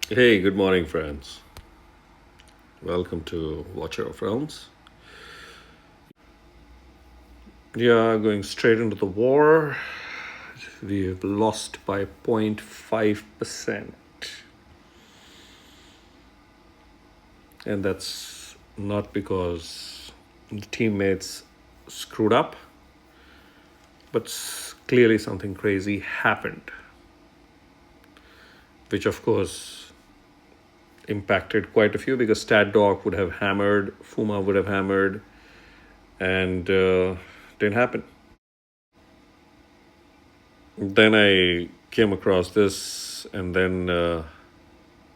Hey, good morning, friends. Welcome to Watcher of Realms. Yeah, going straight into the war. We have lost by 0.5%. And that's not because the teammates screwed up, but clearly something crazy happened, which of course impacted quite a few because Stat Dog would have hammered, Fuma would have hammered, and didn't happen. Then I came across this, and then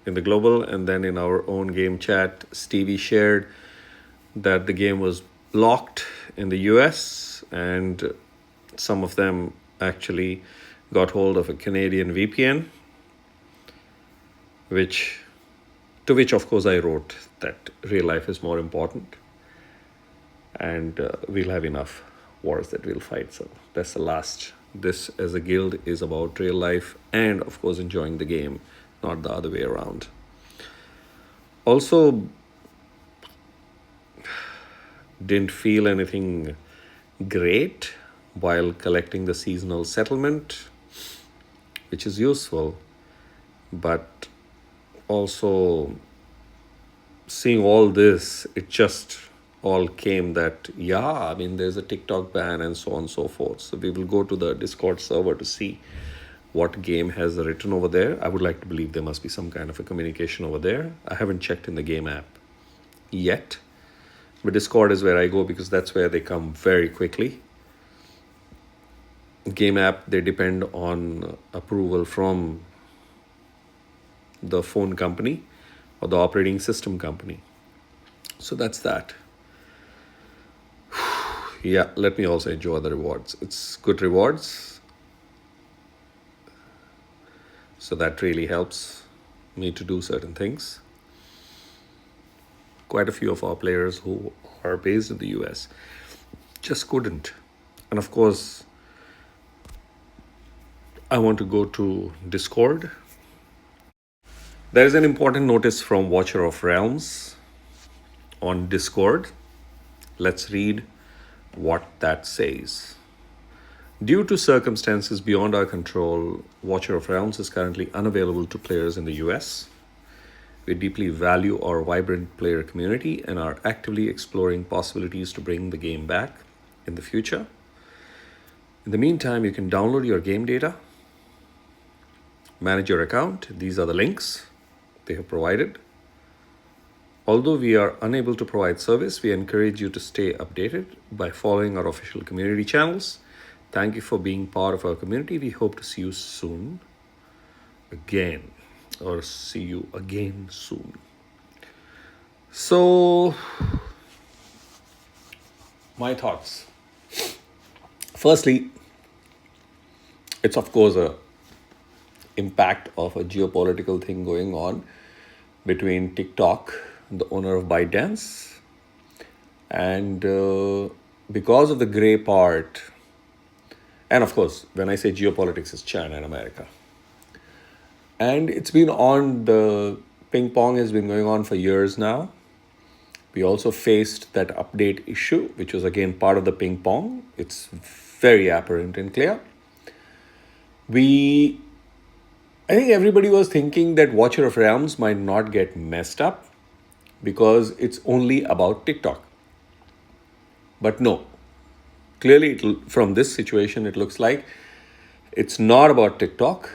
in the global, and then in our own game chat, Stevie shared that the game was blocked in the US, and some of them actually got hold of a Canadian VPN, which to which of course I wrote that real life is more important, and we'll have enough wars that we'll fight. So that's the last. This as a guild is about real life and of course enjoying the game, not the other way around. Also, didn't feel anything great while collecting the seasonal settlement, which is useful, but also seeing all this, it just all came that, yeah, I mean, there's a TikTok ban and so on and so forth. So we will go to the Discord server to see what game has written over there. I would like to believe there must be some kind of a communication over there. I haven't checked in the game app yet, but Discord is where I go because that's where they come very quickly. Game app, they depend on approval from the phone company or the operating system company. So that's that. Yeah, let me also enjoy the rewards. It's good rewards. So that really helps me to do certain things. Quite a few of our players who are based in the US just couldn't. And of course, I want to go to Discord. There is an important notice from Watcher of Realms on Discord. Let's read what that says. Due to circumstances beyond our control, Watcher of Realms is currently unavailable to players in the US. We deeply value our vibrant player community and are actively exploring possibilities to bring the game back in the future. In the meantime, you can download your game data, manage your account. These are the links they have provided. Although we are unable to provide service, we encourage you to stay updated by following our official community channels. Thank you for being part of our community. We hope to see you soon again, or see you again soon. So, my thoughts. Firstly, it's of course a impact of a geopolitical thing going on between TikTok, the owner of ByteDance, and because of the gray part, and of course, when I say geopolitics, it's China and America. And it's been on, the ping pong has been going on for years now. We also faced that update issue, which was again part of the ping pong. It's very apparent and clear. I think everybody was thinking that Watcher of Realms might not get messed up because it's only about TikTok. But no, clearly from this situation, it looks like it's not about TikTok.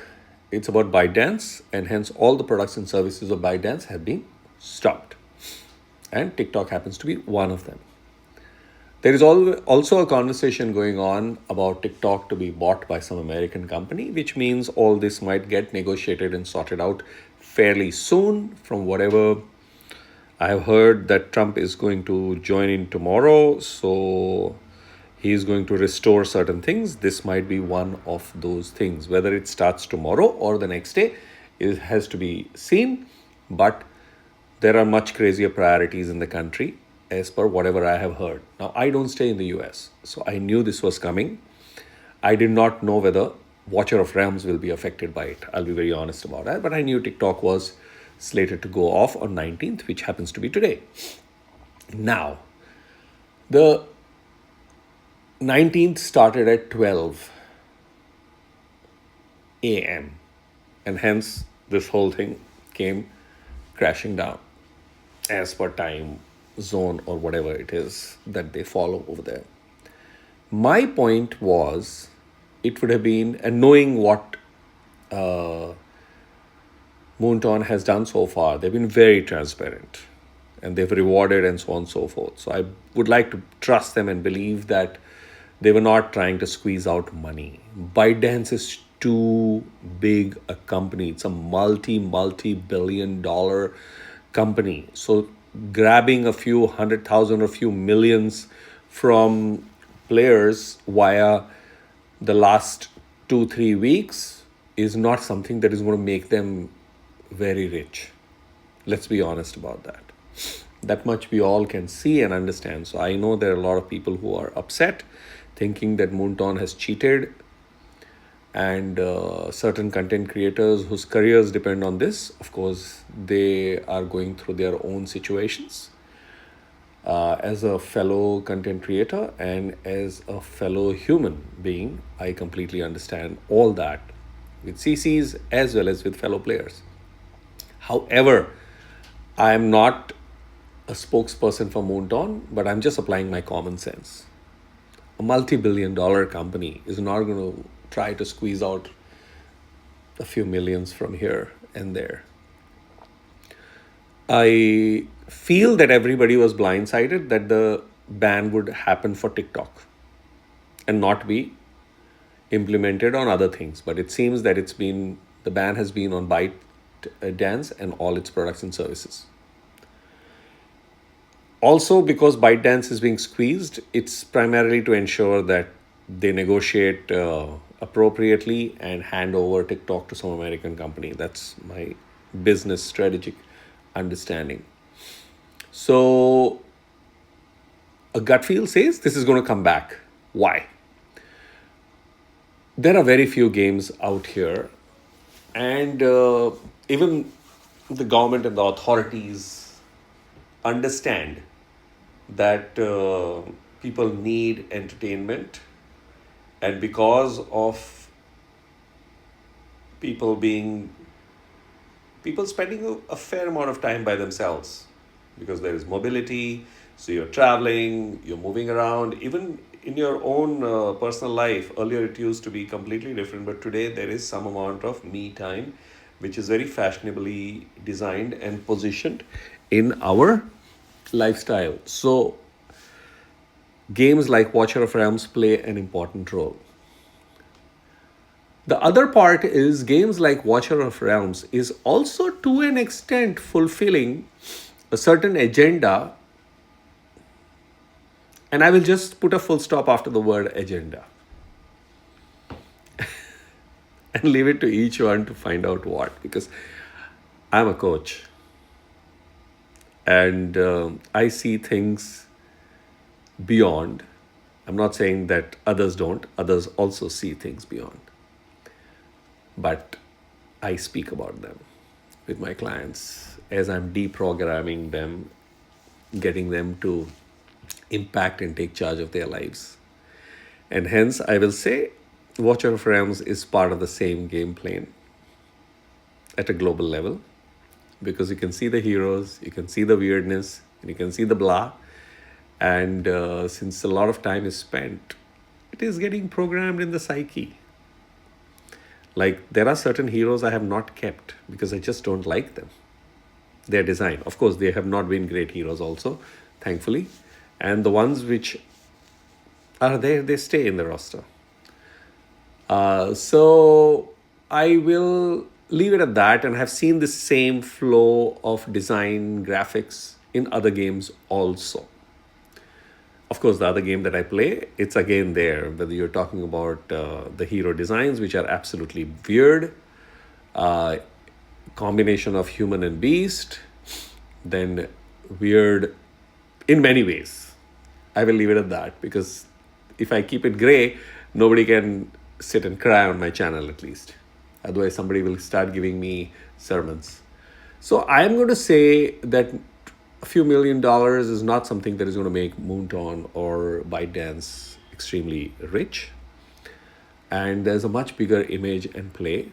It's about ByteDance, and hence all the products and services of ByteDance have been stopped. And TikTok happens to be one of them. There is also a conversation going on about TikTok to be bought by some American company, which means all this might get negotiated and sorted out fairly soon. From whatever I have heard, that Trump is going to join in tomorrow, so he is going to restore certain things. This might be one of those things. Whether it starts tomorrow or the next day, it has to be seen. But there are much crazier priorities in the country as per whatever I have heard. Now, I don't stay in the US, so I knew this was coming. I did not know whether Watcher of Realms will be affected by it. I'll be very honest about that. But I knew TikTok was slated to go off on 19th, which happens to be today. Now, the 19th started at 12 a.m. and hence this whole thing came crashing down as per time zone or whatever it is that they follow over there. My point was, it would have been, and knowing what Moonton has done so far, they've been very transparent and they've rewarded and so on and so forth. So I would like to trust them and believe that they were not trying to squeeze out money. ByteDance is too big a company. It's a multi-billion dollar company. So grabbing a few 100,000 or a few millions from players via the last 2-3 weeks is not something that is going to make them very rich. Let's be honest about that. That much we all can see and understand. So I know there are a lot of people who are upset, thinking that Moonton has cheated, and certain content creators whose careers depend on this, of course, they are going through their own situations. As a fellow content creator and as a fellow human being, I completely understand all that with CCs as well as with fellow players. However, I am not a spokesperson for Moonton, but I'm just applying my common sense. A multi-billion dollar company is not going to try to squeeze out a few millions from here and there. I feel that everybody was blindsided that the ban would happen for TikTok and not be implemented on other things. But it seems that the ban has been on ByteDance and all its products and services. Also, because ByteDance is being squeezed, it's primarily to ensure that they negotiate appropriately and hand over TikTok to some American company. That's my business strategic understanding. So a gut feel says this is going to come back. Why? There are very few games out here, and even the government and the authorities understand that people need entertainment, and because of people spending a fair amount of time by themselves, because there is mobility, so you're traveling, you're moving around, even in your own personal life. Earlier it used to be completely different, but today there is some amount of me time which is very fashionably designed and positioned in our lifestyle. So games like Watcher of Realms play an important role. The other part is games like Watcher of Realms is also to an extent fulfilling a certain agenda, and I will just put a full stop after the word agenda and leave it to each one to find out what, because I'm a coach and I see things beyond. I'm not saying that others don't, others also see things beyond, but I speak about them with my clients as I'm deprogramming them, getting them to impact and take charge of their lives. And hence, I will say Watcher of Realms is part of the same game plane at a global level, because you can see the heroes, you can see the weirdness, and you can see the blah. And since a lot of time is spent, it is getting programmed in the psyche. Like, there are certain heroes I have not kept because I just don't like them. Their design. Of course, they have not been great heroes also, thankfully. And the ones which are there, they stay in the roster. So I will leave it at that, and have seen the same flow of design graphics in other games also. Of course, the other game that I play, it's again there, whether you're talking about the hero designs, which are absolutely weird, combination of human and beast, then weird in many ways. I will leave it at that, because if I keep it gray, nobody can sit and cry on my channel, at least. Otherwise, somebody will start giving me sermons. So I'm going to say that a few $1 million is not something that is going to make Moonton or ByteDance extremely rich. And there's a much bigger image and play.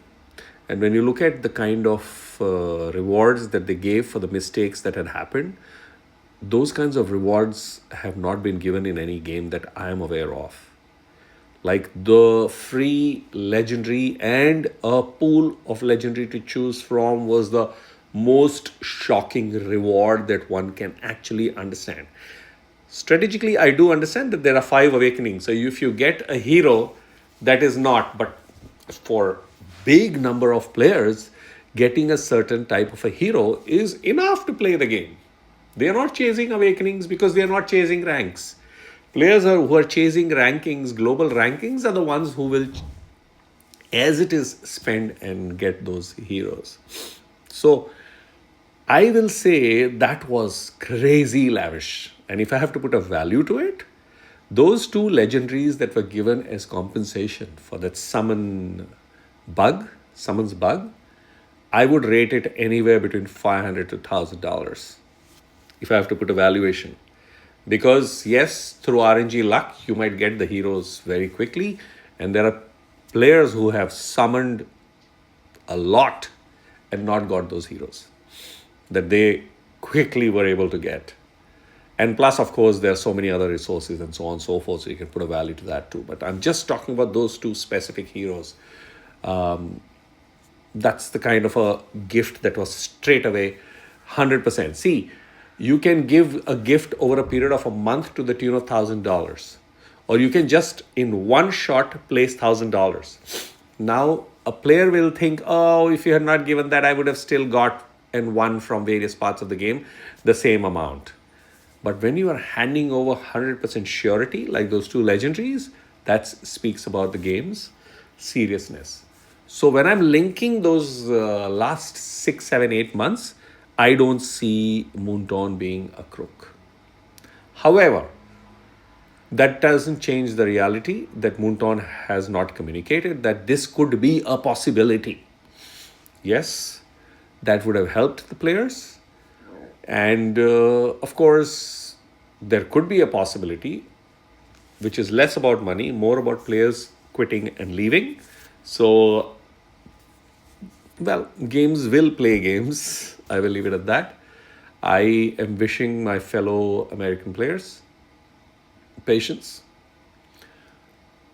And when you look at the kind of rewards that they gave for the mistakes that had happened, those kinds of rewards have not been given in any game that I am aware of. Like the free legendary and a pool of legendary to choose from was the most shocking reward that one can actually understand. Strategically, I do understand that there are five awakenings. So if you get a hero, that is not, but for big number of players, getting a certain type of a hero is enough to play the game. They are not chasing awakenings because they are not chasing ranks. Who are chasing rankings, global rankings, are the ones who will, as it is, spend and get those heroes. So I will say that was crazy lavish. And if I have to put a value to it, those two legendaries that were given as compensation for that summons bug, I would rate it anywhere between $500 to $1,000 if I have to put a valuation. Because yes, through RNG luck, you might get the heroes very quickly. And there are players who have summoned a lot and not got those heroes that they quickly were able to get. And plus, of course, there are so many other resources and so on and so forth, so you can put a value to that too. But I'm just talking about those two specific heroes. That's the kind of a gift that was straight away 100%. See, you can give a gift over a period of a month to the tune of $1,000, or you can just in one shot place $1,000. Now, a player will think, oh, if you had not given that, I would have still got and won from various parts of the game the same amount. But when you are handing over 100% surety, like those two legendaries, that speaks about the game's seriousness. So when I'm linking those last 6, 7, 8 months, I don't see Moonton being a crook. However, that doesn't change the reality that Moonton has not communicated that this could be a possibility. Yes, that would have helped the players. And of course, there could be a possibility which is less about money, more about players quitting and leaving. So, well, games will play games. I will leave it at that. I am wishing my fellow American players patience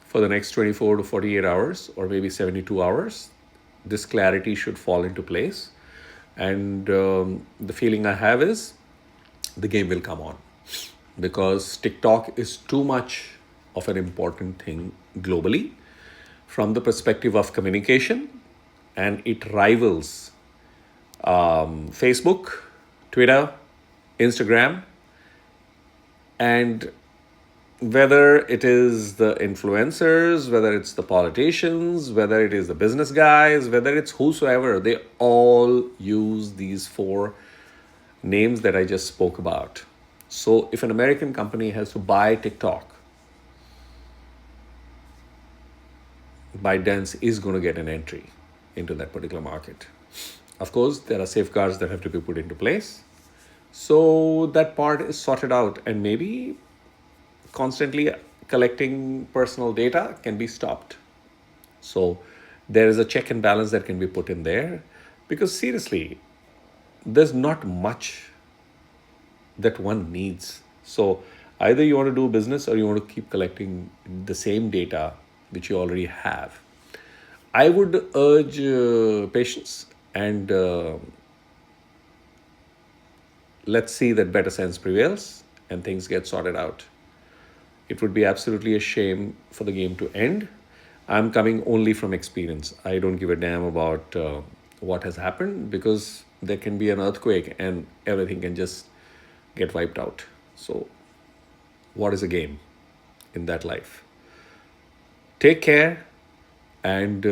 for the next 24 to 48 hours or maybe 72 hours. This clarity should fall into place. And the feeling I have is the game will come on because TikTok is too much of an important thing globally from the perspective of communication, and it rivals Facebook, Twitter, Instagram, and whether it is the influencers, whether it's the politicians, whether it is the business guys, whether it's whosoever, they all use these four names that I just spoke about. So if an American company has to buy TikTok, ByteDance is going to get an entry into that particular market. Of course, there are safeguards that have to be put into place. So that part is sorted out, and maybe constantly collecting personal data can be stopped. So there is a check and balance that can be put in there, because seriously, there's not much that one needs. So either you want to do business or you want to keep collecting the same data which you already have. I would urge patience, and let's see that better sense prevails and things get sorted out. It would be absolutely a shame for the game to end. I'm coming only from experience. I don't give a damn about what has happened, because there can be an earthquake and everything can just get wiped out. So what is a game in that life? Take care, and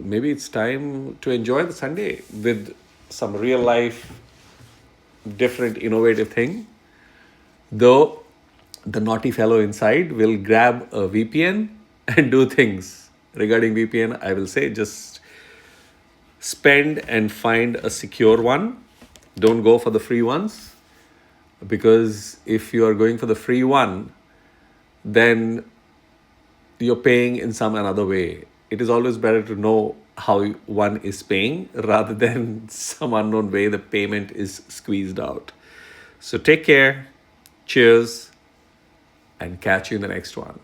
maybe it's time to enjoy the Sunday with some real life, different, innovative thing. Though the naughty fellow inside will grab a VPN and do things. Regarding VPN, I will say just spend and find a secure one Don't go for the free ones, because if you are going for the free one, then you're paying in some another way. It is always better to know how one is paying rather than some unknown way the payment is squeezed out. So take care, cheers, and catch you in the next one.